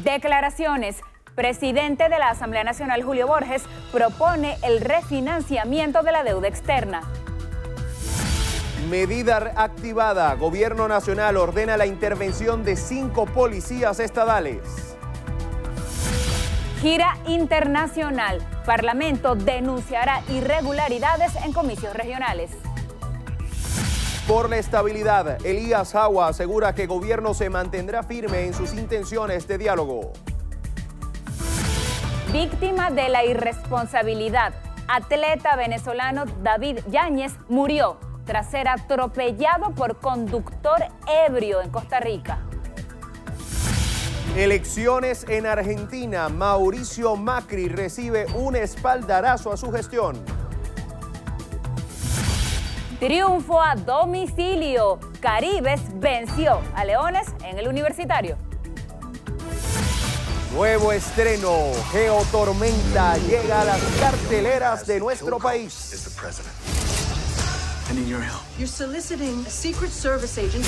Declaraciones. Presidente de la Asamblea Nacional, Julio Borges, propone el refinanciamiento de la deuda externa. Medida activada. Gobierno Nacional ordena la intervención de 5 policías estadales. Gira internacional. Parlamento denunciará irregularidades en comicios regionales. Por la estabilidad, Elías Jawa asegura que gobierno se mantendrá firme en sus intenciones de diálogo. Víctima de la irresponsabilidad. Atleta venezolano David Yáñez murió tras ser atropellado por conductor ebrio en Costa Rica. Elecciones en Argentina. Mauricio Macri recibe un espaldarazo a su gestión. Triunfo a domicilio. Caribes venció a Leones en el Universitario. Nuevo estreno. Geotormenta llega a las carteleras de nuestro país. You're soliciting a Secret Service agent.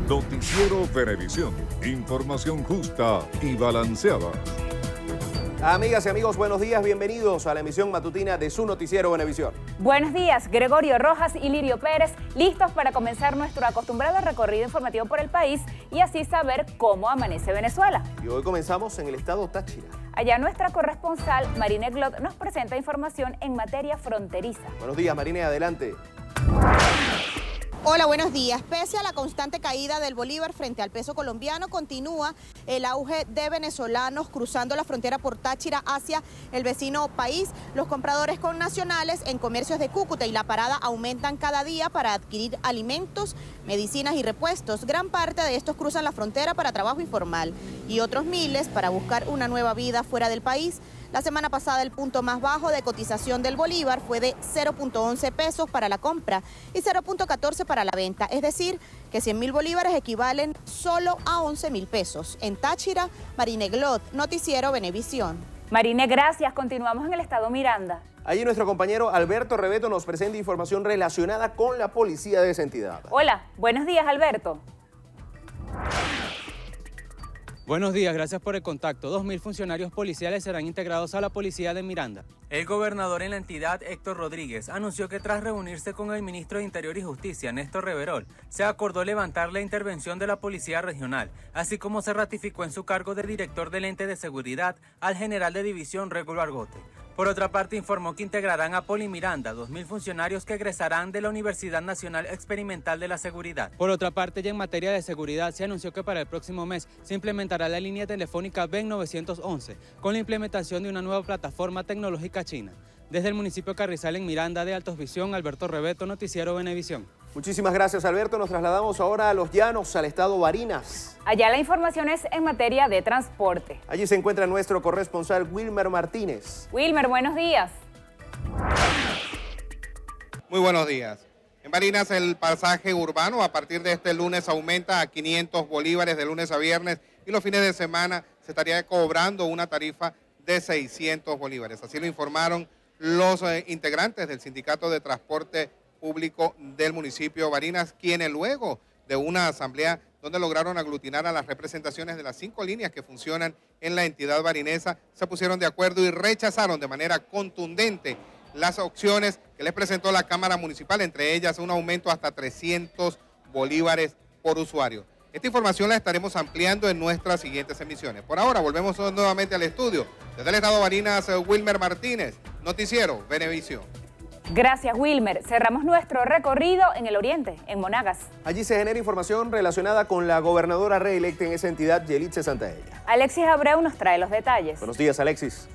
Noticiero Venevisión. Información justa y balanceada. Amigas y amigos, buenos días. Bienvenidos a la emisión matutina de su noticiero Venevisión. Buenos días, Gregorio Rojas y Lirio Pérez, listos para comenzar nuestro acostumbrado recorrido informativo por el país y así saber cómo amanece Venezuela. Y hoy comenzamos en el estado Táchira. Allá nuestra corresponsal, Marine Glot, nos presenta información en materia fronteriza. Buenos días, Marine, adelante. Hola, buenos días. Pese a la constante caída del bolívar frente al peso colombiano, continúa el auge de venezolanos cruzando la frontera por Táchira hacia el vecino país. Los compradores connacionales en comercios de Cúcuta y La Parada aumentan cada día para adquirir alimentos, medicinas y repuestos. Gran parte de estos cruzan la frontera para trabajo informal y otros miles para buscar una nueva vida fuera del país. La semana pasada el punto más bajo de cotización del bolívar fue de 0.11 pesos para la compra y 0.14 para la venta, es decir, que 100.000 bolívares equivalen solo a 11.000 pesos. En Táchira, Marine Glot, Noticiero Venevisión. Marine, gracias. Continuamos en el estado Miranda. Allí nuestro compañero Alberto Rebeto nos presenta información relacionada con la policía de esa entidad. Hola, buenos días, Alberto. Buenos días, gracias por el contacto. 2.000 funcionarios policiales serán integrados a la policía de Miranda. El gobernador en la entidad, Héctor Rodríguez, anunció que tras reunirse con el ministro de Interior y Justicia, Néstor Reverol, se acordó levantar la intervención de la Policía Regional, así como se ratificó en su cargo de director del ente de seguridad al general de división Regulo Argote. Por otra parte, informó que integrarán a Poli Miranda 2.000 funcionarios que egresarán de la Universidad Nacional Experimental de la Seguridad. Por otra parte, ya en materia de seguridad, se anunció que para el próximo mes se implementará la línea telefónica BEN 911 con la implementación de una nueva plataforma tecnológica china. Desde el municipio Carrizal en Miranda de Altos Visión, Alberto Rebeto, Noticiero Venevisión. Muchísimas gracias, Alberto. Nos trasladamos ahora a Los Llanos, al estado Barinas. Allá la información es en materia de transporte. Allí se encuentra nuestro corresponsal Wilmer Martínez. Wilmer, buenos días. Muy buenos días. En Barinas el pasaje urbano a partir de este lunes aumenta a 500 bolívares de lunes a viernes y los fines de semana se estaría cobrando una tarifa de 600 bolívares. Así lo informaron los integrantes del Sindicato de Transporte Público del municipio Barinas, quienes luego de una asamblea donde lograron aglutinar a las representaciones de las 5 líneas que funcionan en la entidad barinesa, se pusieron de acuerdo y rechazaron de manera contundente las opciones que les presentó la Cámara Municipal, entre ellas un aumento hasta 300 bolívares por usuario. Esta información la estaremos ampliando en nuestras siguientes emisiones. Por ahora, volvemos nuevamente al estudio. Desde el estado Barinas, Wilmer Martínez, Noticiero Venevisión. Gracias, Wilmer. Cerramos nuestro recorrido en el oriente, en Monagas. Allí se genera información relacionada con la gobernadora reelecta en esa entidad, Yelitza Santaella. Alexis Abreu nos trae los detalles. Buenos días, Alexis.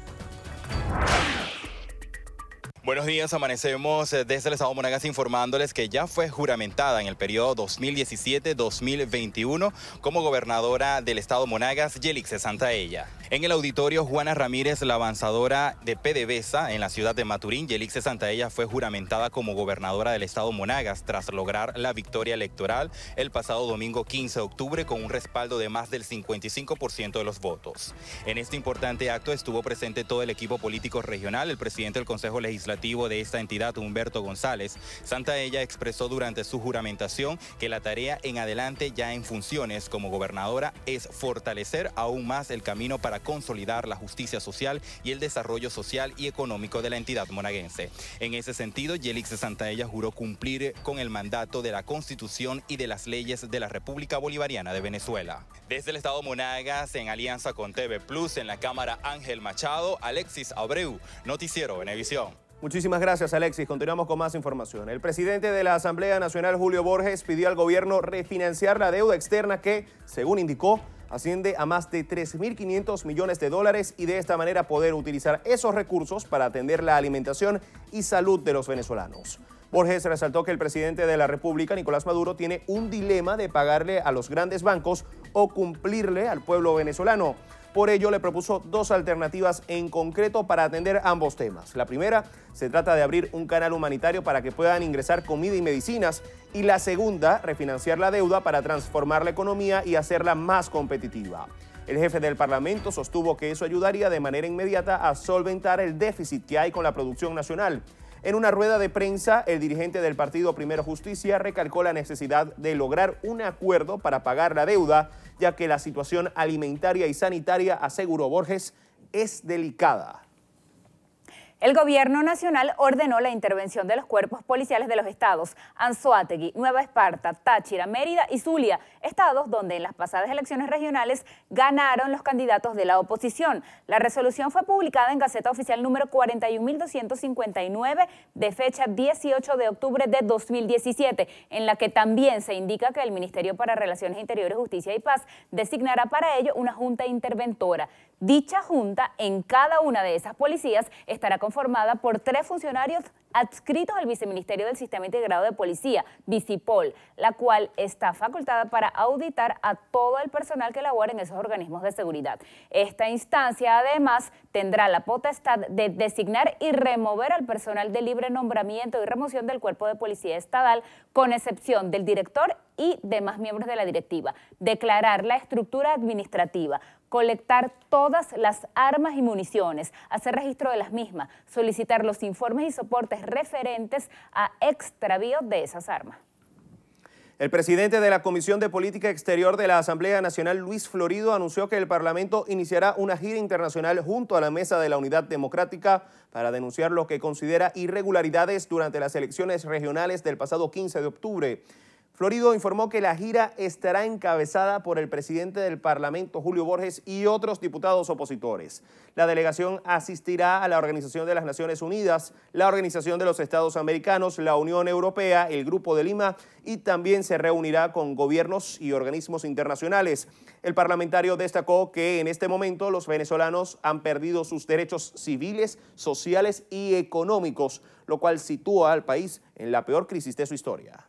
Buenos días, amanecemos desde el estado Monagas informándoles que ya fue juramentada en el periodo 2017-2021 como gobernadora del estado Monagas, Yelitza Santaella. En el auditorio Juana Ramírez, la avanzadora de PDVSA en la ciudad de Maturín, Yelitza Santaella fue juramentada como gobernadora del estado Monagas tras lograr la victoria electoral el pasado domingo 15 de octubre con un respaldo de más del 55% de los votos. En este importante acto estuvo presente todo el equipo político regional, el presidente del Consejo Legislativo administrativo de esta entidad, Humberto González Santaella, expresó durante su juramentación que la tarea en adelante ya en funciones como gobernadora es fortalecer aún más el camino para consolidar la justicia social y el desarrollo social y económico de la entidad monaguense. En ese sentido, Yelix Santaella juró cumplir con el mandato de la Constitución y de las leyes de la República Bolivariana de Venezuela. Desde el estado Monagas, en alianza con TV Plus, en la cámara Ángel Machado, Alexis Abreu, Noticiero Venevisión. Muchísimas gracias, Alexis. Continuamos con más información. El presidente de la Asamblea Nacional, Julio Borges, pidió al gobierno refinanciar la deuda externa que, según indicó, asciende a más de 3.500 millones de dólares y de esta manera poder utilizar esos recursos para atender la alimentación y salud de los venezolanos. Borges resaltó que el presidente de la República, Nicolás Maduro, tiene un dilema de pagarle a los grandes bancos o cumplirle al pueblo venezolano. Por ello, le propuso dos alternativas en concreto para atender ambos temas. La primera, se trata de abrir un canal humanitario para que puedan ingresar comida y medicinas. Y la segunda, refinanciar la deuda para transformar la economía y hacerla más competitiva. El jefe del Parlamento sostuvo que eso ayudaría de manera inmediata a solventar el déficit que hay con la producción nacional. En una rueda de prensa, el dirigente del partido Primero Justicia recalcó la necesidad de lograr un acuerdo para pagar la deuda, ya que la situación alimentaria y sanitaria, aseguró Borges, es delicada. El gobierno nacional ordenó la intervención de los cuerpos policiales de los estados Anzoátegui, Nueva Esparta, Táchira, Mérida y Zulia, estados donde en las pasadas elecciones regionales ganaron los candidatos de la oposición. La resolución fue publicada en Gaceta Oficial número 41.259 de fecha 18 de octubre de 2017, en la que también se indica que el Ministerio para Relaciones Interiores, Justicia y Paz designará para ello una junta interventora. Dicha junta en cada una de esas policías estará conformada por 3 funcionarios adscritos al Viceministerio del Sistema Integrado de Policía, Vicipol, la cual está facultada para auditar a todo el personal que labora en esos organismos de seguridad. Esta instancia, además, tendrá la potestad de designar y remover al personal de libre nombramiento y remoción del Cuerpo de Policía Estatal, con excepción del director y demás miembros de la directiva, declarar la estructura administrativa, colectar todas las armas y municiones, hacer registro de las mismas, solicitar los informes y soportes referentes a extravío de esas armas. El presidente de la Comisión de Política Exterior de la Asamblea Nacional, Luis Florido, anunció que el Parlamento iniciará una gira internacional junto a la Mesa de la Unidad Democrática para denunciar lo que considera irregularidades durante las elecciones regionales del pasado 15 de octubre. Florido informó que la gira estará encabezada por el presidente del Parlamento, Julio Borges, y otros diputados opositores. La delegación asistirá a la Organización de las Naciones Unidas, la Organización de los Estados Americanos, la Unión Europea, el Grupo de Lima, y también se reunirá con gobiernos y organismos internacionales. El parlamentario destacó que en este momento los venezolanos han perdido sus derechos civiles, sociales y económicos, lo cual sitúa al país en la peor crisis de su historia.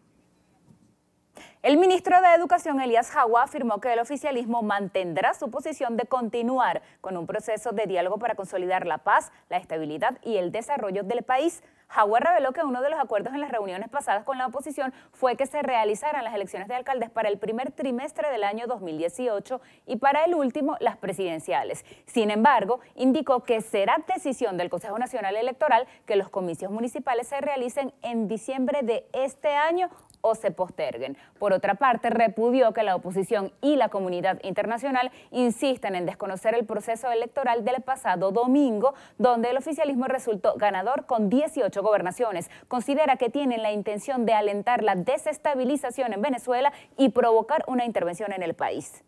El ministro de Educación, Elías Jagua, afirmó que el oficialismo mantendrá su posición de continuar con un proceso de diálogo para consolidar la paz, la estabilidad y el desarrollo del país. Jagua reveló que uno de los acuerdos en las reuniones pasadas con la oposición fue que se realizaran las elecciones de alcaldes para el primer trimestre del año 2018 y para el último las presidenciales. Sin embargo, indicó que será decisión del Consejo Nacional Electoral que los comicios municipales se realicen en diciembre de este año o se posterguen. Por otra parte, repudió que la oposición y la comunidad internacional insisten en desconocer el proceso electoral del pasado domingo, donde el oficialismo resultó ganador con 18 gobernaciones. Considera que tienen la intención de alentar la desestabilización en Venezuela y provocar una intervención en el país.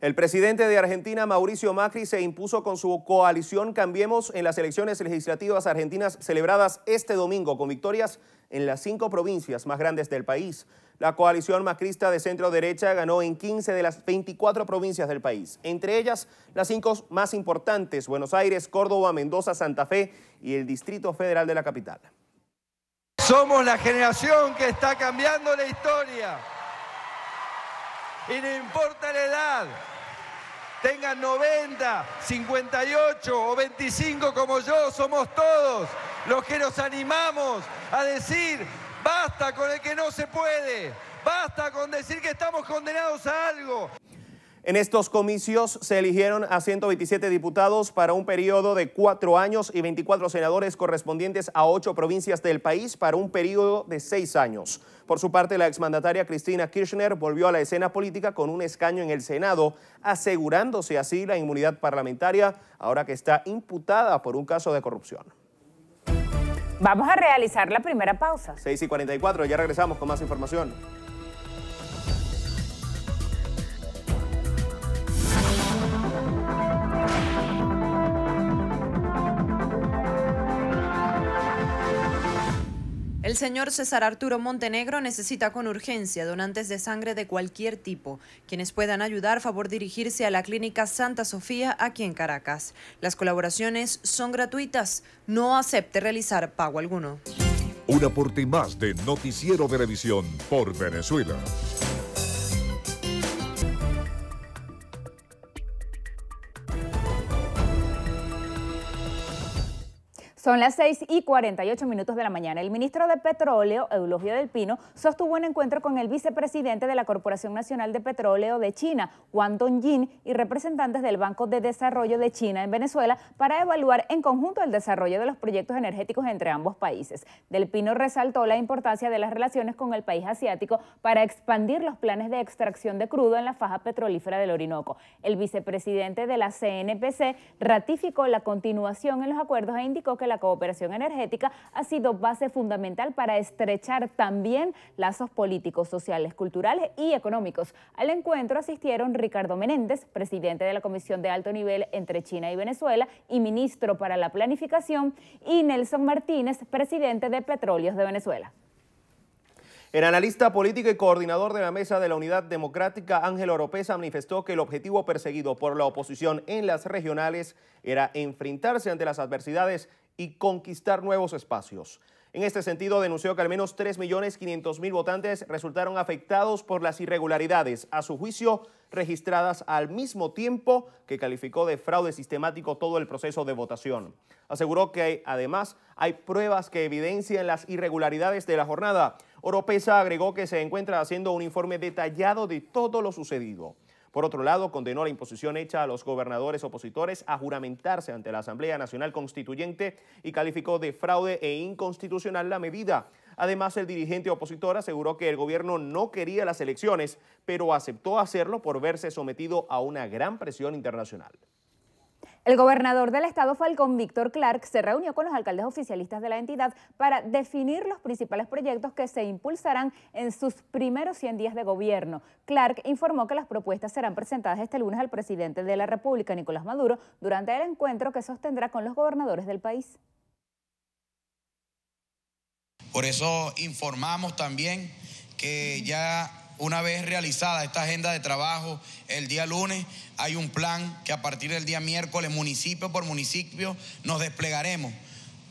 El presidente de Argentina, Mauricio Macri, se impuso con su coalición Cambiemos en las elecciones legislativas argentinas celebradas este domingo, con victorias en las 5 provincias más grandes del país. La coalición macrista de centro-derecha ganó en 15 de las 24 provincias del país, entre ellas las 5 más importantes: Buenos Aires, Córdoba, Mendoza, Santa Fe y el Distrito Federal de la capital. Somos la generación que está cambiando la historia. Y no importa la edad, tengan 90, 58 o 25 como yo, somos todos los que nos animamos a decir basta con el que no se puede, basta con decir que estamos condenados a algo. En estos comicios se eligieron a 127 diputados para un periodo de 4 años y 24 senadores correspondientes a 8 provincias del país para un periodo de 6 años. Por su parte, la exmandataria Cristina Kirchner volvió a la escena política con un escaño en el Senado, asegurándose así la inmunidad parlamentaria, ahora que está imputada por un caso de corrupción. Vamos a realizar la primera pausa. 6:44, ya regresamos con más información. El señor César Arturo Montenegro necesita con urgencia donantes de sangre de cualquier tipo. Quienes puedan ayudar, favor dirigirse a la Clínica Santa Sofía aquí en Caracas. Las colaboraciones son gratuitas. No acepte realizar pago alguno. Un aporte más de Noticiero Venevisión por Venezuela. Son las 6:48 de la mañana. El ministro de Petróleo, Eulogio del Pino, sostuvo un encuentro con el vicepresidente de la Corporación Nacional de Petróleo de China, Wang Dongying, y representantes del Banco de Desarrollo de China en Venezuela para evaluar en conjunto el desarrollo de los proyectos energéticos entre ambos países. Del Pino resaltó la importancia de las relaciones con el país asiático para expandir los planes de extracción de crudo en la faja petrolífera del Orinoco. El vicepresidente de la CNPC ratificó la continuación en los acuerdos e indicó que la cooperación energética ha sido base fundamental para estrechar también lazos políticos, sociales, culturales y económicos. Al encuentro asistieron Ricardo Menéndez, presidente de la Comisión de Alto Nivel entre China y Venezuela y ministro para la Planificación, y Nelson Martínez, presidente de Petróleos de Venezuela. El analista político y coordinador de la Mesa de la Unidad Democrática, Ángel Oropesa, manifestó que el objetivo perseguido por la oposición en las regionales era enfrentarse ante las adversidades y conquistar nuevos espacios. En este sentido, denunció que al menos 3.500.000 votantes resultaron afectados por las irregularidades, a su juicio, registradas al mismo tiempo que calificó de fraude sistemático todo el proceso de votación. Aseguró que además hay pruebas que evidencian las irregularidades de la jornada. Oropesa agregó que se encuentra haciendo un informe detallado de todo lo sucedido. Por otro lado, condenó la imposición hecha a los gobernadores opositores a juramentarse ante la Asamblea Nacional Constituyente y calificó de fraude e inconstitucional la medida. Además, el dirigente opositor aseguró que el gobierno no quería las elecciones, pero aceptó hacerlo por verse sometido a una gran presión internacional. El gobernador del estado Falcón, Víctor Clark, se reunió con los alcaldes oficialistas de la entidad para definir los principales proyectos que se impulsarán en sus primeros 100 días de gobierno. Clark informó que las propuestas serán presentadas este lunes al presidente de la República, Nicolás Maduro, durante el encuentro que sostendrá con los gobernadores del país. Por eso informamos también que ya una vez realizada esta agenda de trabajo el día lunes, hay un plan que a partir del día miércoles, municipio por municipio, nos desplegaremos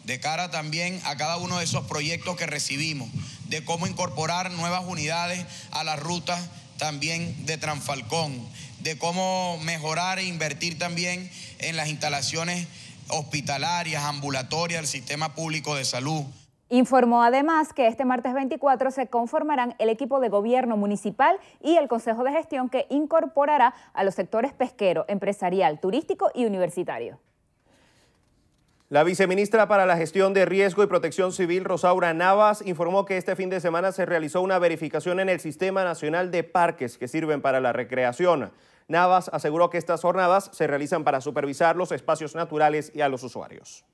de cara también a cada uno de esos proyectos que recibimos, de cómo incorporar nuevas unidades a las rutas también de Transfalcón, de cómo mejorar e invertir también en las instalaciones hospitalarias, ambulatorias del sistema público de salud. Informó además que este martes 24 se conformarán el equipo de gobierno municipal y el consejo de gestión que incorporará a los sectores pesquero, empresarial, turístico y universitario. La viceministra para la Gestión de Riesgo y Protección Civil, Rosaura Navas, informó que este fin de semana se realizó una verificación en el Sistema Nacional de Parques que sirven para la recreación. Navas aseguró que estas jornadas se realizan para supervisar los espacios naturales y a los usuarios.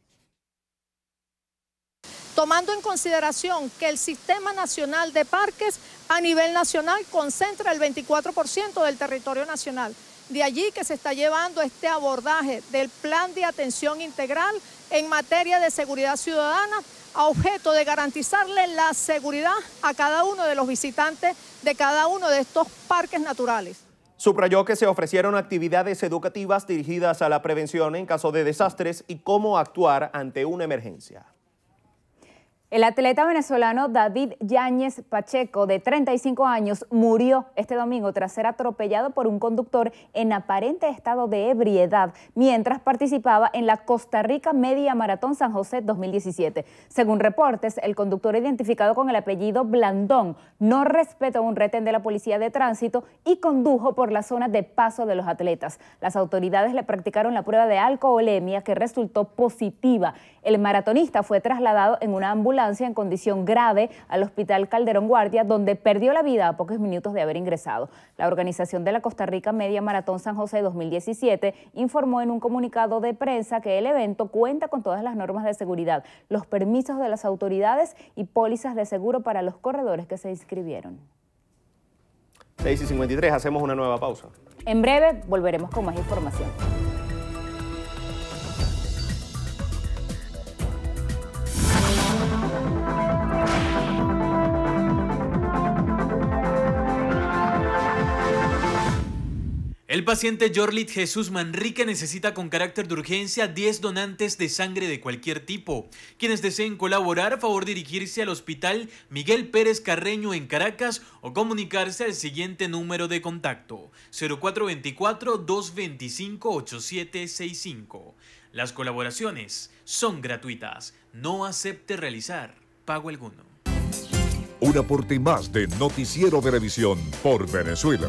Tomando en consideración que el Sistema Nacional de Parques a nivel nacional concentra el 24% del territorio nacional. De allí que se está llevando este abordaje del Plan de Atención Integral en materia de seguridad ciudadana a objeto de garantizarle la seguridad a cada uno de los visitantes de cada uno de estos parques naturales. Subrayó que se ofrecieron actividades educativas dirigidas a la prevención en caso de desastres y cómo actuar ante una emergencia. El atleta venezolano David Yáñez Pacheco, de 35 años, murió este domingo tras ser atropellado por un conductor en aparente estado de ebriedad mientras participaba en la Costa Rica Media Maratón San José 2017. Según reportes, el conductor, identificado con el apellido Blandón, no respetó un retén de la policía de tránsito y condujo por la zona de paso de los atletas. Las autoridades le practicaron la prueba de alcoholemia, que resultó positiva. El maratonista fue trasladado en una ambulancia en condición grave al Hospital Calderón Guardia, donde perdió la vida a pocos minutos de haber ingresado. La organización de la Costa Rica Media Maratón San José 2017 informó en un comunicado de prensa que el evento cuenta con todas las normas de seguridad, los permisos de las autoridades y pólizas de seguro para los corredores que se inscribieron. 6:53, hacemos una nueva pausa. En breve volveremos con más información. El paciente Yorlit Jesús Manrique necesita con carácter de urgencia 10 donantes de sangre de cualquier tipo. Quienes deseen colaborar, favor dirigirse al Hospital Miguel Pérez Carreño en Caracas o comunicarse al siguiente número de contacto: 0424-225-8765. Las colaboraciones son gratuitas. No acepte realizar pago alguno. Un aporte más de Noticiero Venevisión por Venezuela.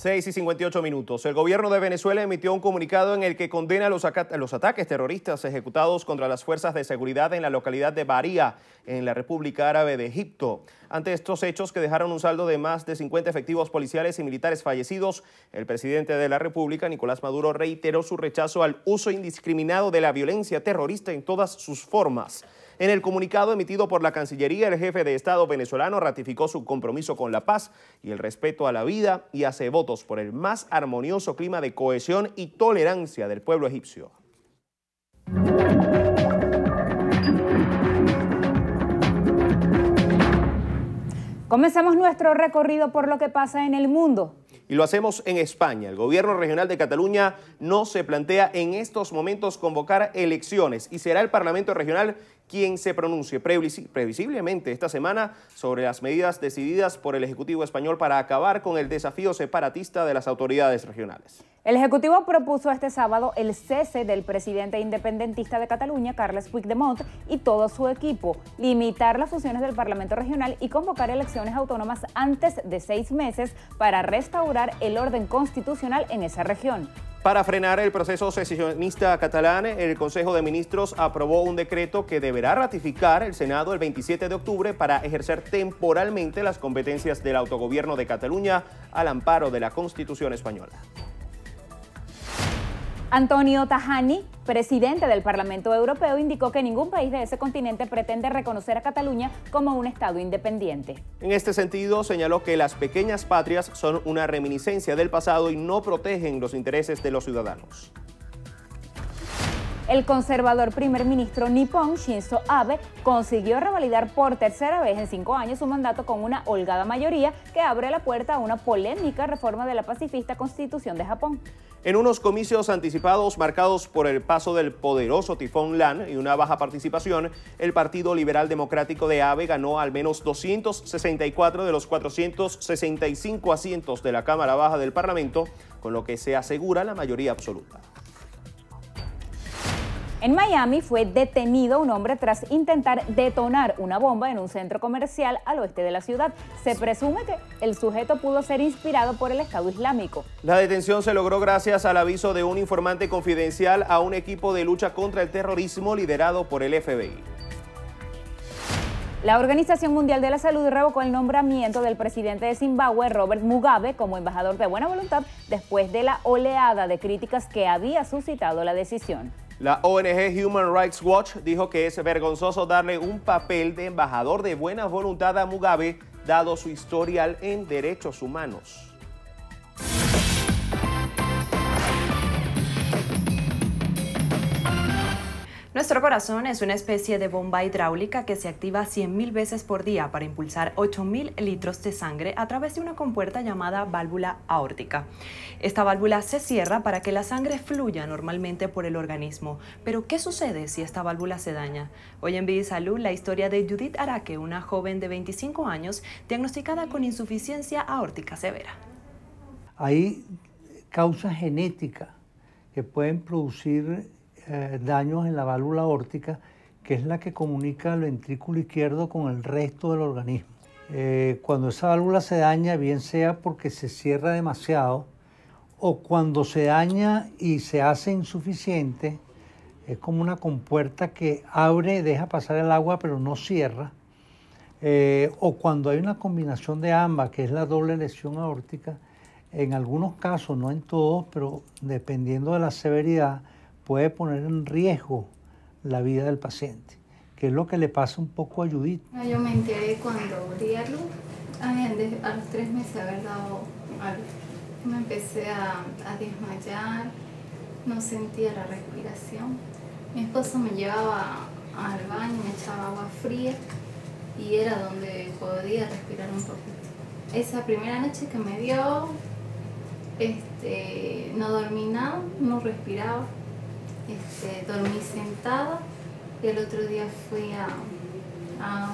6:58. El gobierno de Venezuela emitió un comunicado en el que condena los ataques terroristas ejecutados contra las fuerzas de seguridad en la localidad de Baría, en la República Árabe de Egipto. Ante estos hechos, que dejaron un saldo de más de 50 efectivos policiales y militares fallecidos, el presidente de la República, Nicolás Maduro, reiteró su rechazo al uso indiscriminado de la violencia terrorista en todas sus formas. En el comunicado emitido por la Cancillería, el jefe de Estado venezolano ratificó su compromiso con la paz y el respeto a la vida y hace votos por el más armonioso clima de cohesión y tolerancia del pueblo egipcio. Comenzamos nuestro recorrido por lo que pasa en el mundo. Y lo hacemos en España. El gobierno regional de Cataluña no se plantea en estos momentos convocar elecciones y será el Parlamento regional quien se pronuncie previsiblemente esta semana sobre las medidas decididas por el Ejecutivo español para acabar con el desafío separatista de las autoridades regionales. El Ejecutivo propuso este sábado el cese del presidente independentista de Cataluña, Carles Puigdemont, y todo su equipo, limitar las funciones del Parlamento regional y convocar elecciones autónomas antes de 6 meses para restaurar el orden constitucional en esa región. Para frenar el proceso secesionista catalán, el Consejo de Ministros aprobó un decreto que deberá ratificar el Senado el 27 de octubre para ejercer temporalmente las competencias del autogobierno de Cataluña al amparo de la Constitución española. Antonio Tajani, presidente del Parlamento Europeo, indicó que ningún país de ese continente pretende reconocer a Cataluña como un Estado independiente. En este sentido, señaló que las pequeñas patrias son una reminiscencia del pasado y no protegen los intereses de los ciudadanos. El conservador primer ministro nipón Shinzo Abe consiguió revalidar por tercera vez en 5 años su mandato con una holgada mayoría que abre la puerta a una polémica reforma de la pacifista Constitución de Japón. En unos comicios anticipados marcados por el paso del poderoso tifón Lan y una baja participación, el Partido Liberal Democrático de Abe ganó al menos 264 de los 465 asientos de la Cámara Baja del Parlamento, con lo que se asegura la mayoría absoluta. En Miami fue detenido un hombre tras intentar detonar una bomba en un centro comercial al oeste de la ciudad. Se presume que el sujeto pudo ser inspirado por el Estado Islámico. La detención se logró gracias al aviso de un informante confidencial a un equipo de lucha contra el terrorismo liderado por el FBI. La Organización Mundial de la Salud revocó el nombramiento del presidente de Zimbabue, Robert Mugabe, como embajador de buena voluntad después de la oleada de críticas que había suscitado la decisión. La ONG Human Rights Watch dijo que es vergonzoso darle un papel de embajador de buena voluntad a Mugabe, dado su historial en derechos humanos. Nuestro corazón es una especie de bomba hidráulica que se activa 100.000 veces por día para impulsar 8.000 litros de sangre a través de una compuerta llamada válvula aórtica. Esta válvula se cierra para que la sangre fluya normalmente por el organismo. Pero, ¿qué sucede si esta válvula se daña? Hoy en Vida y Salud, la historia de Judith Araque, una joven de 25 años diagnosticada con insuficiencia aórtica severa. Hay causas genéticas que pueden producir daños en la válvula aórtica, que es la que comunica el ventrículo izquierdo con el resto del organismo. Cuando esa válvula se daña, bien sea porque se cierra demasiado o cuando se daña y se hace insuficiente, es como una compuerta que abre, deja pasar el agua pero no cierra, o cuando hay una combinación de ambas, que es la doble lesión aórtica. En algunos casos, no en todos, pero dependiendo de la severidad, puede poner en riesgo la vida del paciente, que es lo que le pasa un poco a Judith. Yo me enteré cuando di a luz, a los 3 meses de haber dado algo. Me empecé a desmayar, no sentía la respiración. Mi esposo me llevaba al baño, me echaba agua fría y era donde podía respirar un poquito. Esa primera noche que me dio, no dormí nada, no respiraba. Dormí sentada y el otro día fui a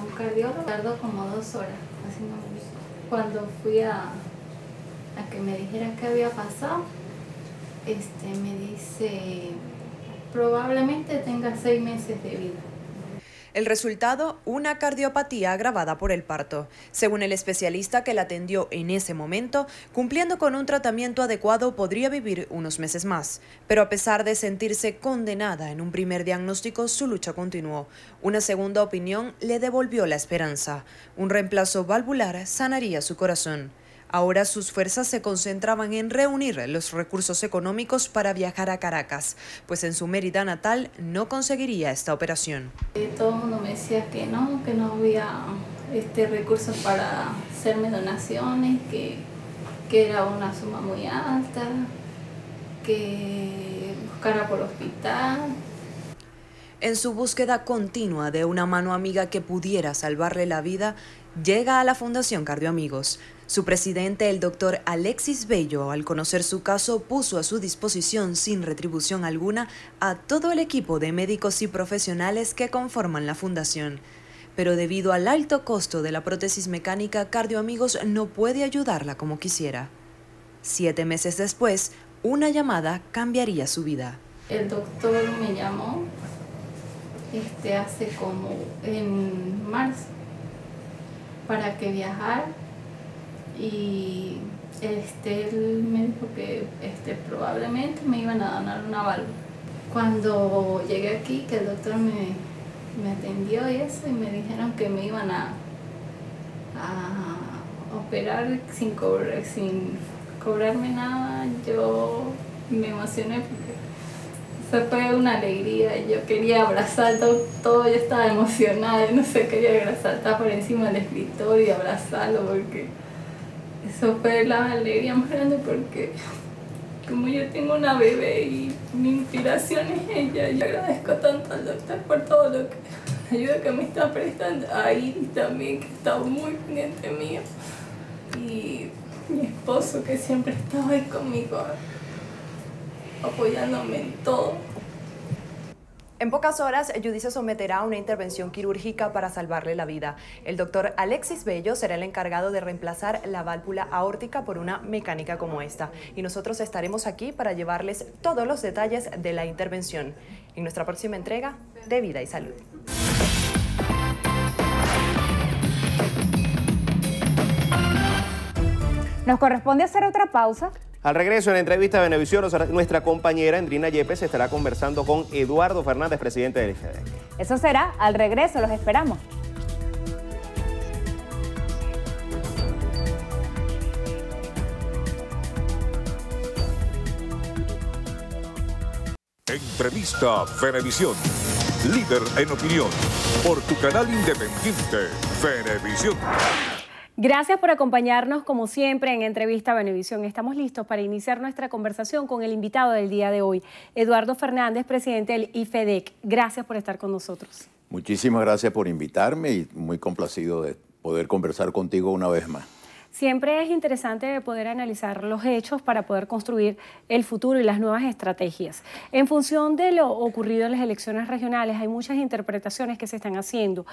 un cardiólogo. Tardó como 2 horas haciéndome eso. Cuando fui a que me dijera qué había pasado, me dice, probablemente tenga 6 meses de vida. El resultado, una cardiopatía agravada por el parto. Según el especialista que la atendió en ese momento, cumpliendo con un tratamiento adecuado podría vivir unos meses más. Pero a pesar de sentirse condenada en un primer diagnóstico, su lucha continuó. Una segunda opinión le devolvió la esperanza. Un reemplazo valvular sanaría su corazón. Ahora sus fuerzas se concentraban en reunir los recursos económicos para viajar a Caracas, pues en su Mérida natal no conseguiría esta operación. Todo el mundo me decía que no había recursos para hacerme donaciones, que era una suma muy alta, que buscara por hospital. En su búsqueda continua de una mano amiga que pudiera salvarle la vida, llega a la Fundación Cardioamigos. Su presidente, el doctor Alexis Bello, al conocer su caso, puso a su disposición sin retribución alguna a todo el equipo de médicos y profesionales que conforman la fundación. Pero debido al alto costo de la prótesis mecánica, Cardioamigos no puede ayudarla como quisiera. 7 meses después, una llamada cambiaría su vida. El doctor me llamó hace como en marzo para que viajara. Y él me dijo que probablemente me iban a donar una válvula. Cuando llegué aquí, que el doctor me atendió y eso, y me dijeron que me iban a operar sin cobrarme nada, yo me emocioné porque fue una alegría. Yo quería abrazar todo, yo estaba emocionada, no sé, quería saltar por encima del escritorio y abrazarlo porque eso fue la alegría más grande, porque como yo tengo una bebé y mi inspiración es ella, yo agradezco tanto al doctor por todo lo que la ayuda que me está prestando, a Iris también, que está muy pendiente mío, y mi esposo que siempre estaba ahí conmigo apoyándome en todo. En pocas horas, Judith se someterá a una intervención quirúrgica para salvarle la vida. El doctor Alexis Bello será el encargado de reemplazar la válvula aórtica por una mecánica como esta. Y nosotros estaremos aquí para llevarles todos los detalles de la intervención en nuestra próxima entrega de Vida y Salud. Nos corresponde hacer otra pausa. Al regreso en la entrevista de Venevisión, nuestra compañera Endrina Yepes estará conversando con Eduardo Fernández, presidente del FEDEC. Eso será al regreso, los esperamos. Entrevista Venevisión. Líder en opinión. Por tu canal independiente, Venevisión. Gracias por acompañarnos como siempre en Entrevista Venevisión. Estamos listos para iniciar nuestra conversación con el invitado del día de hoy, Eduardo Fernández, presidente del IFEDEC. Gracias por estar con nosotros. Muchísimas gracias por invitarme y muy complacido de poder conversar contigo una vez más. Siempre es interesante poder analizar los hechos para poder construir el futuro y las nuevas estrategias. En función de lo ocurrido en las elecciones regionales, hay muchas interpretaciones que se están haciendo.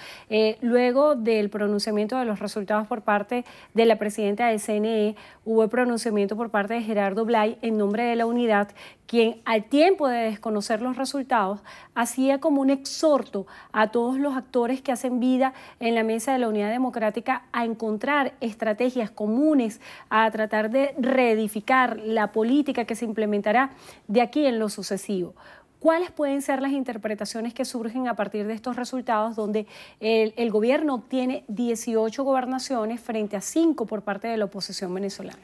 Luego del pronunciamiento de los resultados por parte de la presidenta del CNE, hubo el pronunciamiento por parte de Gerardo Blay en nombre de la unidad, quien al tiempo de desconocer los resultados hacía como un exhorto a todos los actores que hacen vida en la mesa de la Unidad Democrática a encontrar estrategias comunes, a tratar de reedificar la política que se implementará de aquí en lo sucesivo. ¿Cuáles pueden ser las interpretaciones que surgen a partir de estos resultados, donde el gobierno tiene 18 gobernaciones frente a 5 por parte de la oposición venezolana?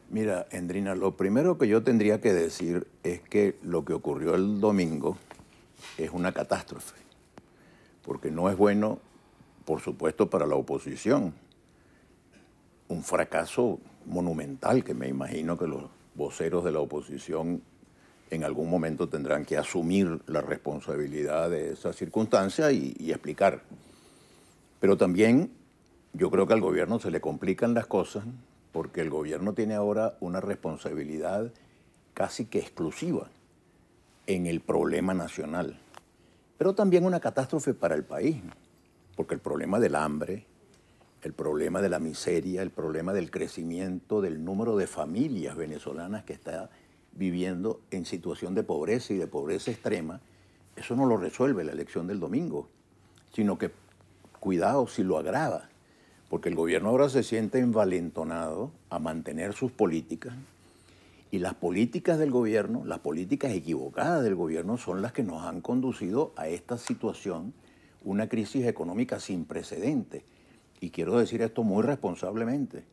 Mira, Endrina, lo primero que yo tendría que decir es que lo que ocurrió el domingo es una catástrofe, porque no es bueno, por supuesto, para la oposición. Un fracaso monumental que me imagino que los voceros de la oposición en algún momento tendrán que asumir la responsabilidad de esa circunstancia y explicar. Pero también yo creo que al gobierno se le complican las cosas porque el gobierno tiene ahora una responsabilidad casi que exclusiva en el problema nacional, pero también una catástrofe para el país, porque el problema del hambre, el problema de la miseria, el problema del crecimiento del número de familias venezolanas que está viviendo en situación de pobreza y de pobreza extrema, eso no lo resuelve la elección del domingo, sino que, cuidado, si lo agrava, porque el gobierno ahora se siente envalentonado a mantener sus políticas y las políticas del gobierno, las políticas equivocadas del gobierno son las que nos han conducido a esta situación, una crisis económica sin precedentes. Y quiero decir esto muy responsablemente,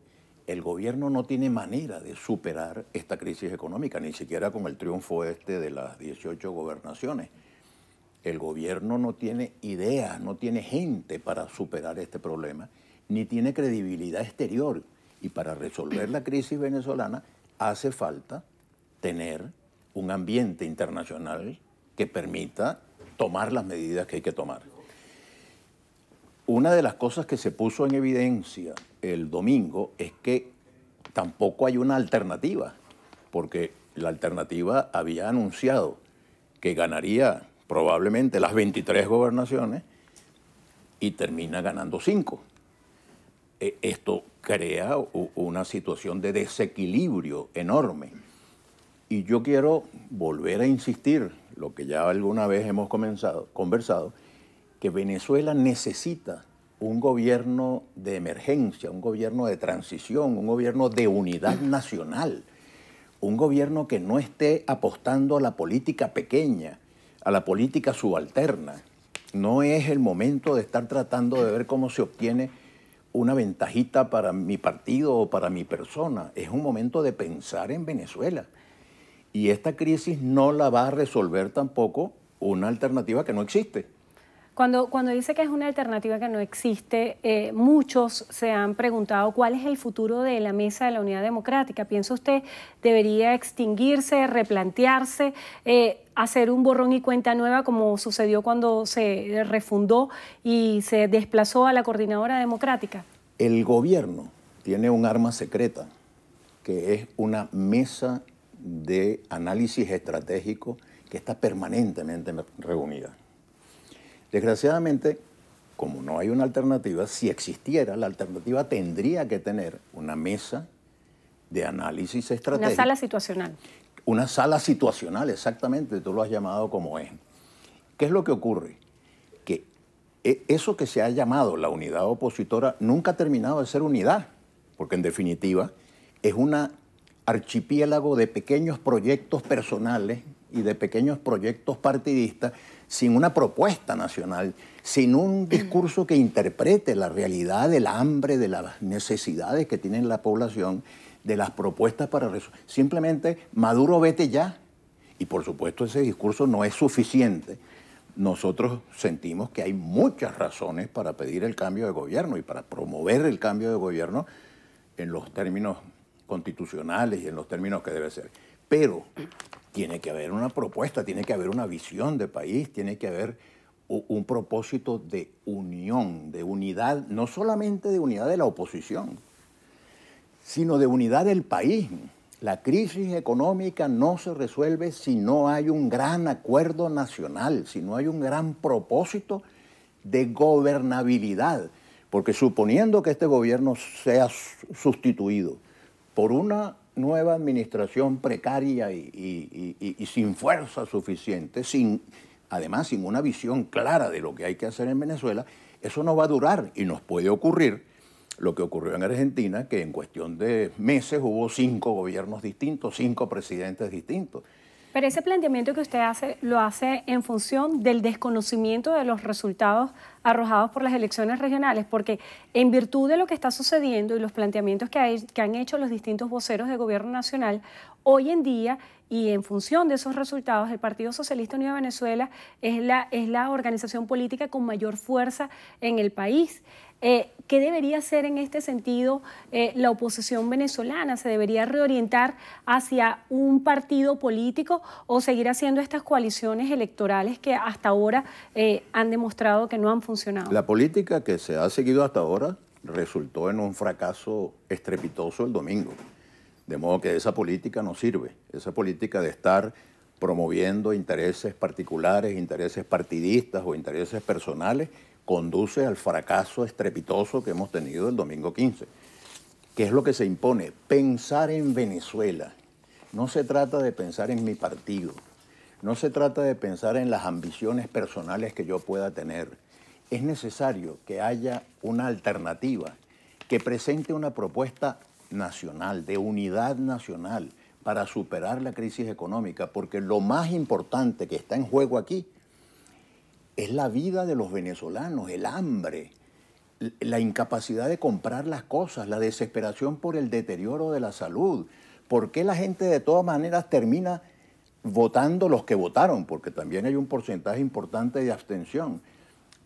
el gobierno no tiene manera de superar esta crisis económica, ni siquiera con el triunfo de las 18 gobernaciones. El gobierno no tiene ideas, no tiene gente para superar este problema, ni tiene credibilidad exterior. Y para resolver la crisis venezolana hace falta tener un ambiente internacional que permita tomar las medidas que hay que tomar. Una de las cosas que se puso en evidencia el domingo es que tampoco hay una alternativa, porque la alternativa había anunciado que ganaría probablemente las 23 gobernaciones y termina ganando 5. Esto crea una situación de desequilibrio enorme. Y yo quiero volver a insistir, lo que ya alguna vez hemos conversado, que Venezuela necesita un gobierno de emergencia, un gobierno de transición, un gobierno de unidad nacional, un gobierno que no esté apostando a la política pequeña, a la política subalterna. No es el momento de estar tratando de ver cómo se obtiene una ventajita para mi partido o para mi persona. Es un momento de pensar en Venezuela. Y esta crisis no la va a resolver tampoco una alternativa que no existe. Cuando dice que es una alternativa que no existe, muchos se han preguntado cuál es el futuro de la Mesa de la Unidad Democrática. ¿Piensa usted debería extinguirse, replantearse, hacer un borrón y cuenta nueva como sucedió cuando se refundó y se desplazó a la Coordinadora Democrática? El gobierno tiene un arma secreta, que es una mesa de análisis estratégico que está permanentemente reunida. Desgraciadamente, como no hay una alternativa, si existiera, la alternativa tendría que tener una mesa de análisis estratégico. Una sala situacional. Una sala situacional, exactamente, tú lo has llamado como es. ¿Qué es lo que ocurre? Que eso que se ha llamado la unidad opositora nunca ha terminado de ser unidad, porque en definitiva es un archipiélago de pequeños proyectos personales y de pequeños proyectos partidistas sin una propuesta nacional, sin un discurso que interprete la realidad del hambre, de las necesidades que tiene la población, de las propuestas para resolver. Simplemente Maduro vete ya. Y por supuesto ese discurso no es suficiente nosotros sentimos que hay muchas razones para pedir el cambio de gobierno y para promover el cambio de gobierno en los términos constitucionales y en los términos que debe ser. Pero tiene que haber una propuesta, tiene que haber una visión de país, tiene que haber un propósito de unión, de unidad, no solamente de unidad de la oposición, sino de unidad del país. La crisis económica no se resuelve si no hay un gran acuerdo nacional, si no hay un gran propósito de gobernabilidad. Porque suponiendo que este gobierno sea sustituido por una nueva administración precaria y sin fuerza suficiente, además sin una visión clara de lo que hay que hacer en Venezuela, eso no va a durar y nos puede ocurrir lo que ocurrió en Argentina, que en cuestión de meses hubo 5 gobiernos distintos, 5 presidentes distintos. Pero ese planteamiento que usted hace, lo hace en función del desconocimiento de los resultados arrojados por las elecciones regionales, porque en virtud de lo que está sucediendo y los planteamientos que han hecho los distintos voceros del gobierno nacional, hoy en día y en función de esos resultados, el Partido Socialista Unido de Venezuela es la organización política con mayor fuerza en el país. ¿Qué debería hacer en este sentido la oposición venezolana? ¿Se debería reorientar hacia un partido político o seguir haciendo estas coaliciones electorales que hasta ahora han demostrado que no han funcionado? La política que se ha seguido hasta ahora resultó en un fracaso estrepitoso el domingo. De modo que esa política no sirve. Esa política de estar promoviendo intereses particulares, intereses partidistas o intereses personales, conduce al fracaso estrepitoso que hemos tenido el domingo 15. ¿Qué es lo que se impone? Pensar en Venezuela. No se trata de pensar en mi partido. No se trata de pensar en las ambiciones personales que yo pueda tener. Es necesario que haya una alternativa que presente una propuesta nacional, de unidad nacional, para superar la crisis económica, porque lo más importante que está en juego aquí es la vida de los venezolanos, el hambre, la incapacidad de comprar las cosas, la desesperación por el deterioro de la salud. ¿Por qué la gente de todas maneras termina votando los que votaron? Porque también hay un porcentaje importante de abstención.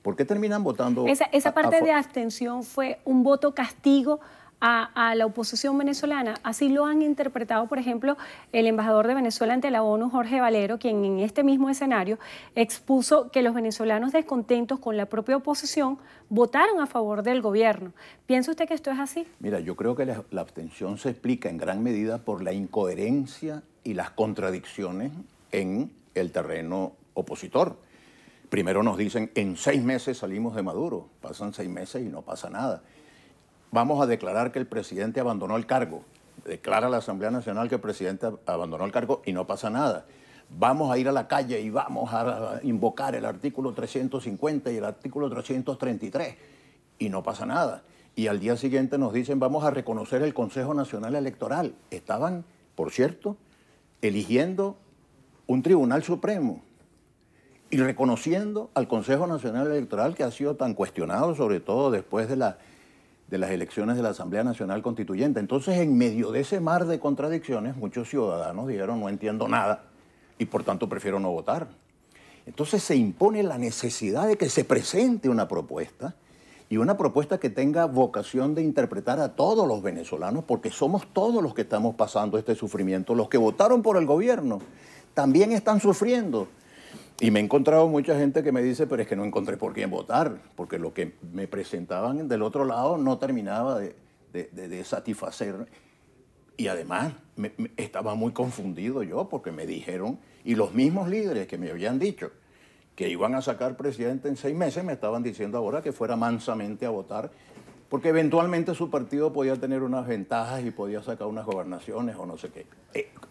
¿Por qué terminan votando? Esa parte de abstención fue un voto castigo a la oposición venezolana. Así lo han interpretado, por ejemplo, el embajador de Venezuela ante la ONU, Jorge Valero, quien en este mismo escenario expuso que los venezolanos descontentos con la propia oposición votaron a favor del gobierno. ¿Piensa usted que esto es así? Mira, yo creo que la abstención se explica en gran medida por la incoherencia y las contradicciones en el terreno opositor. Primero nos dicen, en 6 meses salimos de Maduro. Pasan 6 meses y no pasa nada. Vamos a declarar que el presidente abandonó el cargo. Declara la Asamblea Nacional que el presidente abandonó el cargo y no pasa nada. Vamos a ir a la calle y vamos a invocar el artículo 350 y el artículo 333 y no pasa nada. Y al día siguiente nos dicen vamos a reconocer el Consejo Nacional Electoral. Estaban, por cierto, eligiendo un Tribunal Supremo y reconociendo al Consejo Nacional Electoral, que ha sido tan cuestionado, sobre todo después de las elecciones de la Asamblea Nacional Constituyente. Entonces, en medio de ese mar de contradicciones, muchos ciudadanos dijeron, no entiendo nada, y por tanto prefiero no votar. Entonces se impone la necesidad de que se presente una propuesta, y una propuesta que tenga vocación de interpretar a todos los venezolanos, porque somos todos los que estamos pasando este sufrimiento. Los que votaron por el gobierno también están sufriendo. Y me he encontrado mucha gente que me dice, pero es que no encontré por quién votar, porque lo que me presentaban del otro lado no terminaba de satisfacer. Y además estaba muy confundido yo, porque me dijeron, y los mismos líderes que me habían dicho que iban a sacar presidente en 6 meses, me estaban diciendo ahora que fuera mansamente a votar, porque eventualmente su partido podía tener unas ventajas y podía sacar unas gobernaciones o no sé qué.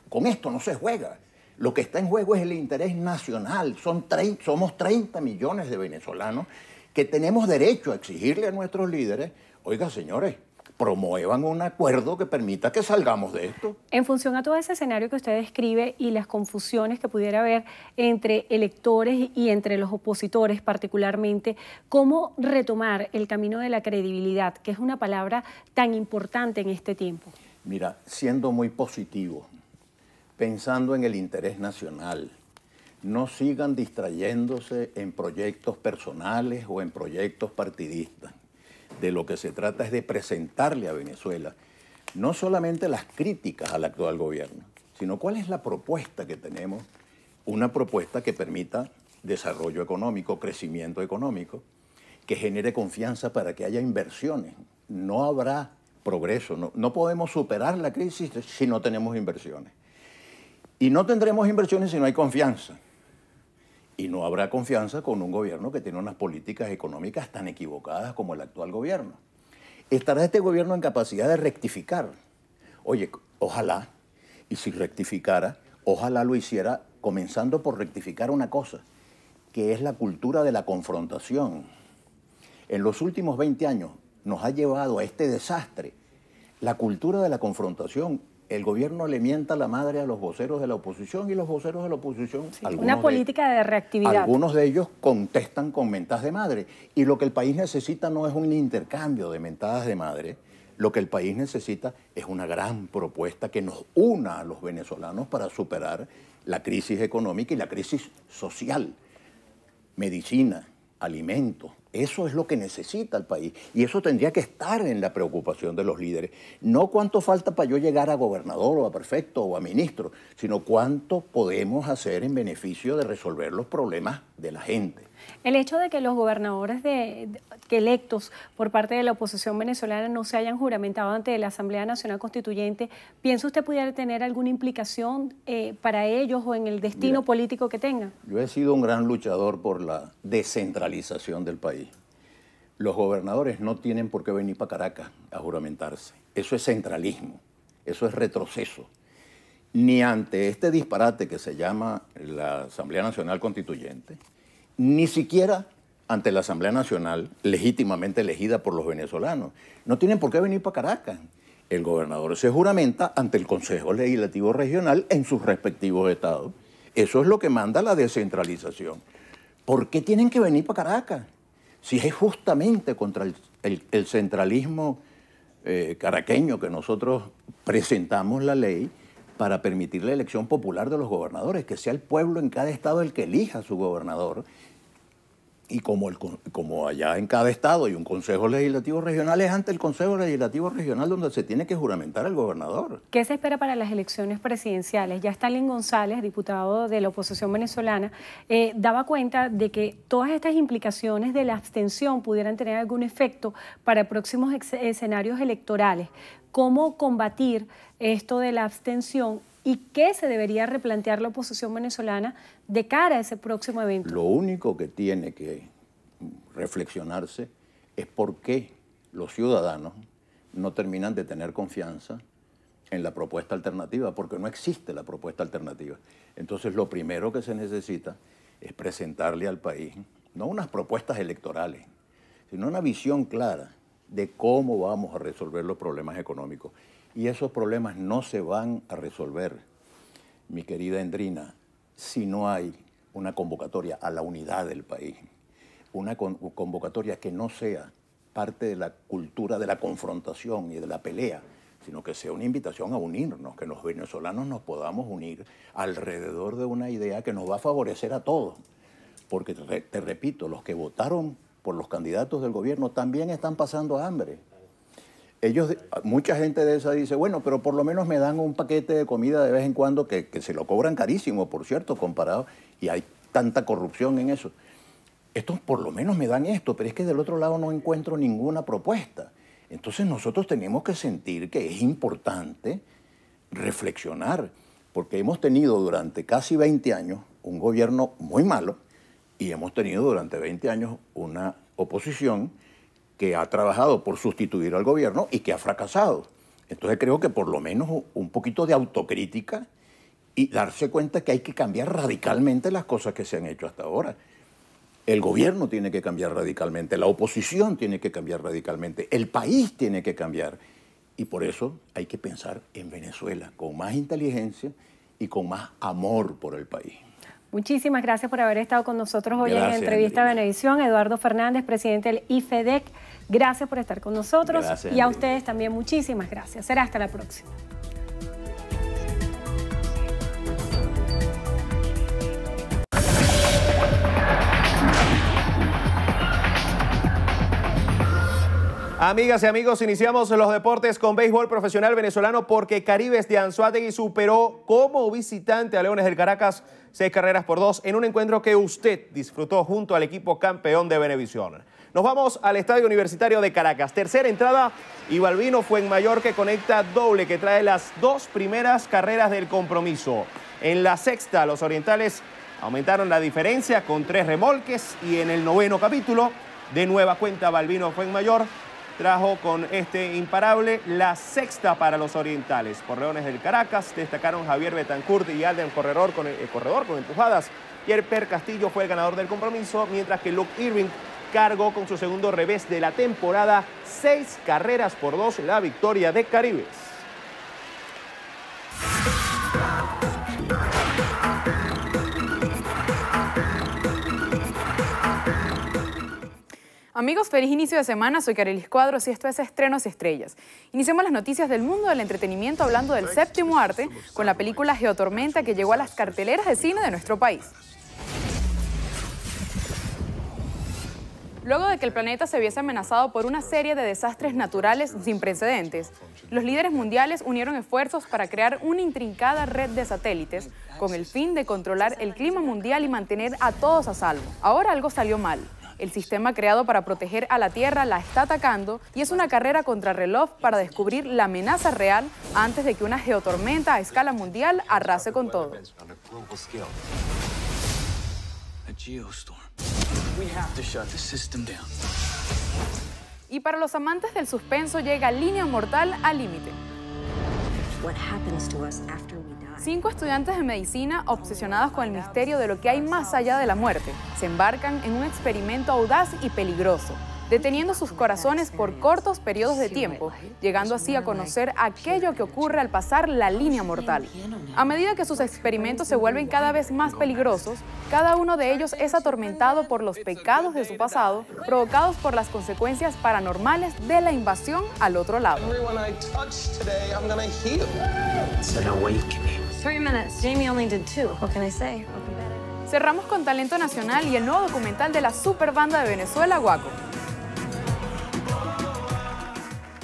Con esto no se juega. Lo que está en juego es el interés nacional. Somos 30 millones de venezolanos que tenemos derecho a exigirle a nuestros líderes, oiga, señores, promuevan un acuerdo que permita que salgamos de esto. En función a todo ese escenario que usted describe y las confusiones que pudiera haber entre electores y entre los opositores particularmente, ¿cómo retomar el camino de la credibilidad, que es una palabra tan importante en este tiempo? Mira, siendo muy positivo, pensando en el interés nacional, no sigan distrayéndose en proyectos personales o en proyectos partidistas. De lo que se trata es de presentarle a Venezuela no solamente las críticas al actual gobierno, sino cuál es la propuesta que tenemos, una propuesta que permita desarrollo económico, crecimiento económico, que genere confianza para que haya inversiones. No habrá progreso, no podemos superar la crisis si no tenemos inversiones. Y no tendremos inversiones si no hay confianza. Y no habrá confianza con un gobierno que tiene unas políticas económicas tan equivocadas como el actual gobierno. ¿Estará este gobierno en capacidad de rectificar? Oye, ojalá, y si rectificara, ojalá lo hiciera comenzando por rectificar una cosa, que es la cultura de la confrontación. En los últimos 20 años nos ha llevado a este desastre. La cultura de la confrontación. El gobierno le mienta la madre a los voceros de la oposición y los voceros de la oposición... Sí, una política de reactividad. Algunos de ellos contestan con mentas de madre. Y lo que el país necesita no es un intercambio de mentadas de madre. Lo que el país necesita es una gran propuesta que nos una a los venezolanos para superar la crisis económica y la crisis social. Medicina, alimentos. Eso es lo que necesita el país y eso tendría que estar en la preocupación de los líderes. No cuánto falta para yo llegar a gobernador o a prefecto o a ministro, sino cuánto podemos hacer en beneficio de resolver los problemas de la gente. El hecho de que los gobernadores que electos por parte de la oposición venezolana no se hayan juramentado ante la Asamblea Nacional Constituyente, ¿piensa usted pudiera tener alguna implicación para ellos o en el destino político que tengan? Yo he sido un gran luchador por la descentralización del país. Los gobernadores no tienen por qué venir para Caracas a juramentarse. Eso es centralismo, eso es retroceso. Ni ante este disparate que se llama la Asamblea Nacional Constituyente, ni siquiera ante la Asamblea Nacional legítimamente elegida por los venezolanos. No tienen por qué venir para Caracas. El gobernador se juramenta ante el Consejo Legislativo Regional en sus respectivos estados. Eso es lo que manda la descentralización. ¿Por qué tienen que venir para Caracas? Si es justamente contra el centralismo caraqueño que nosotros presentamos la ley para permitir la elección popular de los gobernadores, que sea el pueblo en cada estado el que elija a su gobernador. Y como allá en cada estado hay un Consejo Legislativo Regional, es ante el Consejo Legislativo Regional donde se tiene que juramentar el gobernador. ¿Qué se espera para las elecciones presidenciales? Ya Stalin González, diputado de la oposición venezolana, daba cuenta de que todas estas implicaciones de la abstención pudieran tener algún efecto para próximos escenarios electorales. ¿Cómo combatir esto de la abstención y qué se debería replantear la oposición venezolana de cara a ese próximo evento? Lo único que tiene que reflexionarse es por qué los ciudadanos no terminan de tener confianza en la propuesta alternativa, porque no existe la propuesta alternativa. Entonces, lo primero que se necesita es presentarle al país, no unas propuestas electorales, sino una visión clara de cómo vamos a resolver los problemas económicos. Y esos problemas no se van a resolver, mi querida Endrina, si no hay una convocatoria a la unidad del país, una convocatoria que no sea parte de la cultura de la confrontación y de la pelea, sino que sea una invitación a unirnos, que los venezolanos nos podamos unir alrededor de una idea que nos va a favorecer a todos. Porque, te repito, los que votaron por los candidatos del gobierno también están pasando hambre. Mucha gente de esa dice, bueno, pero por lo menos me dan un paquete de comida de vez en cuando que se lo cobran carísimo, por cierto, comparado, y hay tanta corrupción en eso. Estos por lo menos me dan esto, pero es que del otro lado no encuentro ninguna propuesta. Entonces nosotros tenemos que sentir que es importante reflexionar, porque hemos tenido durante casi 20 años un gobierno muy malo y hemos tenido durante 20 años una oposición que ha trabajado por sustituir al gobierno y que ha fracasado. Entonces creo que por lo menos un poquito de autocrítica y darse cuenta que hay que cambiar radicalmente las cosas que se han hecho hasta ahora. El gobierno tiene que cambiar radicalmente, la oposición tiene que cambiar radicalmente, el país tiene que cambiar. Y por eso hay que pensar en Venezuela con más inteligencia y con más amor por el país. Muchísimas gracias por haber estado con nosotros hoy en la entrevista a Venevisión. Eduardo Fernández, presidente del IFEDEC, gracias por estar con nosotros. Gracias, y a ustedes también muchísimas gracias. Será hasta la próxima. Amigas y amigos, iniciamos los deportes con béisbol profesional venezolano porque Caribes de Anzoátegui superó como visitante a Leones del Caracas 6-2 en un encuentro que usted disfrutó junto al equipo campeón de Venevisión. Nos vamos al Estadio Universitario de Caracas. Tercera entrada y Balbino Fuenmayor que conecta doble que trae las 2 primeras carreras del compromiso. En la sexta, los orientales aumentaron la diferencia con 3 remolques y en el 9º capítulo, de nueva cuenta Balbino Fuenmayor trajo con este imparable la sexta para los orientales. Por Leones del Caracas destacaron Javier Betancourt y Alden Corredor con empujadas. Yerper Castillo fue el ganador del compromiso, mientras que Luke Irving cargó con su segundo revés de la temporada. 6-2 la victoria de Caribes. Amigos, feliz inicio de semana, soy Carelis Cuadros y esto es Estrenos y Estrellas. Iniciamos las noticias del mundo del entretenimiento hablando del séptimo arte con la película Geotormenta que llegó a las carteleras de cine de nuestro país. Luego de que el planeta se viese amenazado por una serie de desastres naturales sin precedentes, los líderes mundiales unieron esfuerzos para crear una intrincada red de satélites con el fin de controlar el clima mundial y mantener a todos a salvo. Ahora algo salió mal. El sistema creado para proteger a la Tierra la está atacando y es una carrera contrarreloj para descubrir la amenaza real antes de que una geotormenta a escala mundial arrase con todo. Y para los amantes del suspenso llega Línea Mortal al límite. 5 estudiantes de medicina obsesionados con el misterio de lo que hay más allá de la muerte se embarcan en un experimento audaz y peligroso, deteniendo sus corazones por cortos periodos de tiempo, llegando así a conocer aquello que ocurre al pasar la línea mortal. A medida que sus experimentos se vuelven cada vez más peligrosos, cada uno de ellos es atormentado por los pecados de su pasado, provocados por las consecuencias paranormales de la invasión al otro lado. 3 minutes. Jamie only did 2. What can I say? Cerramos con talento nacional y el nuevo documental de la super banda de Venezuela, Guaco.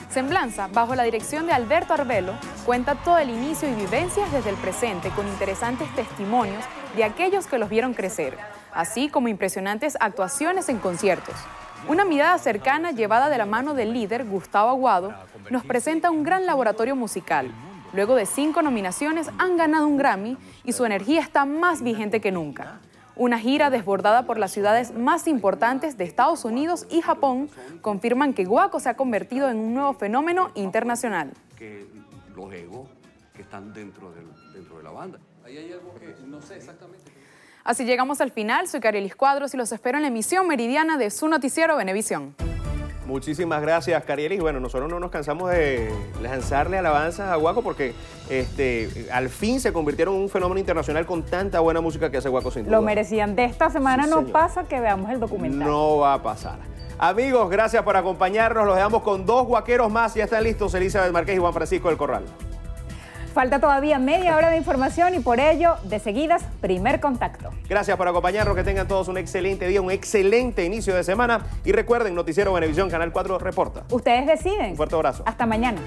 Semblanza, bajo la dirección de Alberto Arbelo, cuenta todo el inicio y vivencias desde el presente con interesantes testimonios de aquellos que los vieron crecer, así como impresionantes actuaciones en conciertos. Una mirada cercana llevada de la mano del líder, Gustavo Aguado, nos presenta un gran laboratorio musical. Luego de 5 nominaciones han ganado un Grammy y su energía está más vigente que nunca. Una gira desbordada por las ciudades más importantes de Estados Unidos y Japón confirman que Guaco se ha convertido en un nuevo fenómeno internacional. Que los egos que están dentro de la banda. Ahí hay algo que no sé exactamente. Así llegamos al final, soy Carelis Cuadros y los espero en la emisión meridiana de su noticiero Venevisión. Muchísimas gracias, Carielis. Bueno, nosotros no nos cansamos de lanzarle alabanzas a Guaco porque al fin se convirtieron en un fenómeno internacional con tanta buena música que hace Guaco sin duda. Lo merecían. De esta semana no pasa que veamos el documental. No va a pasar. Amigos, gracias por acompañarnos. Los dejamos con 2 guaqueros más. Ya están listos Elizabeth Márquez y Juan Francisco del Corral. Falta todavía media hora de información y por ello, de seguidas, Primer Contacto. Gracias por acompañarnos, que tengan todos un excelente día, un excelente inicio de semana. Y recuerden, Noticiero Venevisión, Canal 4 reporta. Ustedes deciden. Un fuerte abrazo. Hasta mañana.